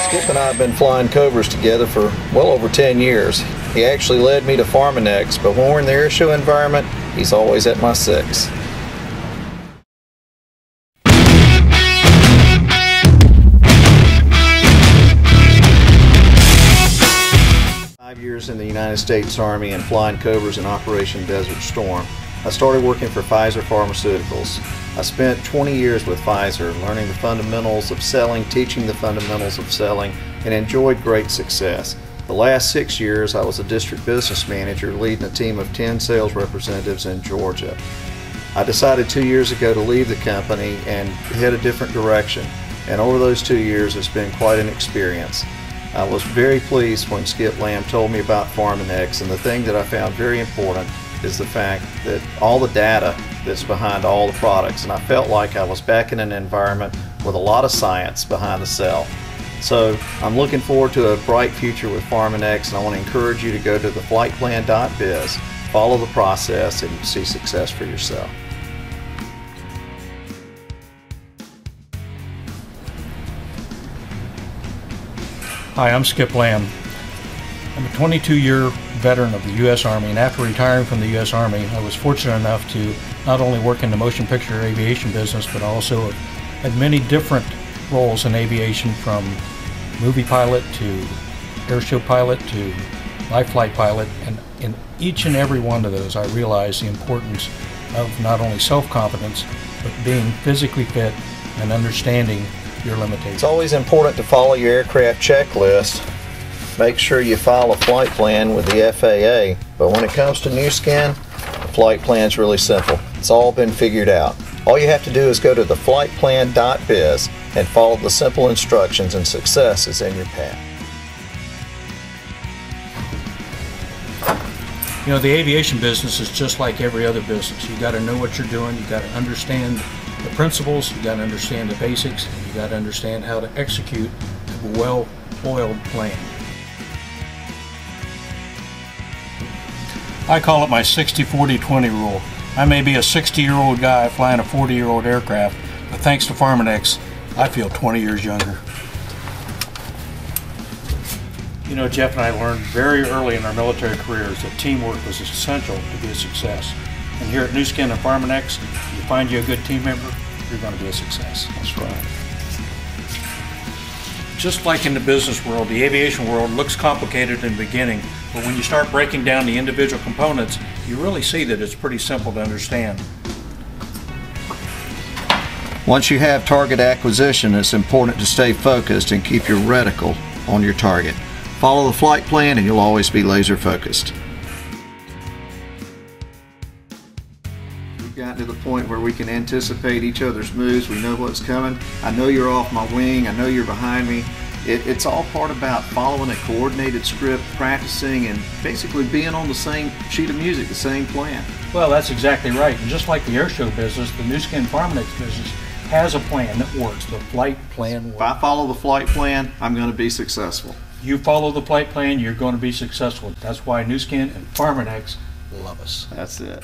Skip and I have been flying Cobras together for well over 10 years. He actually led me to Farmanex, but when we're in the airshow environment, he's always at my 6. Years in the United States Army and flying Cobras in Operation Desert Storm. I started working for Pfizer Pharmaceuticals. I spent 20 years with Pfizer learning the fundamentals of selling, teaching the fundamentals of selling, and enjoyed great success. The last 6 years I was a district business manager leading a team of 10 sales representatives in Georgia. I decided 2 years ago to leave the company and head a different direction, and over those 2 years it's been quite an experience. I was very pleased when Skip Lamb told me about Farmanex, and the thing that I found very important is the fact that all the data that's behind all the products, and I felt like I was back in an environment with a lot of science behind the sell. So I'm looking forward to a bright future with Farmanex, and I want to encourage you to go to theflightplan.biz, follow the process, and see success for yourself. Hi, I'm Skip Lamb. I'm a 22-year veteran of the U.S. Army, and after retiring from the U.S. Army, I was fortunate enough to not only work in the motion picture aviation business, but also had many different roles in aviation, from movie pilot to airshow pilot to live flight pilot, and in each and every one of those I realized the importance of not only self-confidence, but being physically fit and understanding your limitations. It's always important to follow your aircraft checklist. Make sure you file a flight plan with the FAA, but when it comes to Nu Skin, the flight plan is really simple. It's all been figured out. All you have to do is go to theflightplan.biz and follow the simple instructions, and success is in your path. You know, the aviation business is just like every other business. You got to know what you're doing, you got to understand the principles, you got to understand the basics, and you got to understand how to execute a well-oiled plan. I call it my 60-40-20 rule. I may be a 60-year-old guy flying a 40-year-old aircraft, but thanks to Farmanex, I feel 20 years younger. You know, Jeff and I learned very early in our military careers that teamwork was essential to be a success. And here at Nu Skin and Farmanex, if you find you a good team member, you're going to be a success. That's right. Just like in the business world, the aviation world looks complicated in the beginning, but when you start breaking down the individual components, you really see that it's pretty simple to understand. Once you have target acquisition, it's important to stay focused and keep your reticle on your target. Follow the flight plan and you'll always be laser focused. We've gotten to the point where we can anticipate each other's moves. We know what's coming. I know you're off my wing. I know you're behind me. It's all part about following a coordinated script, practicing, and basically being on the same sheet of music, the same plan. Well, that's exactly right. And just like the airshow business, the Nu Skin Farmanex business has a plan that works. The flight plan works. If I follow the flight plan, I'm going to be successful. You follow the flight plan, you're going to be successful. That's why Nu Skin and Farmanex love us. That's it.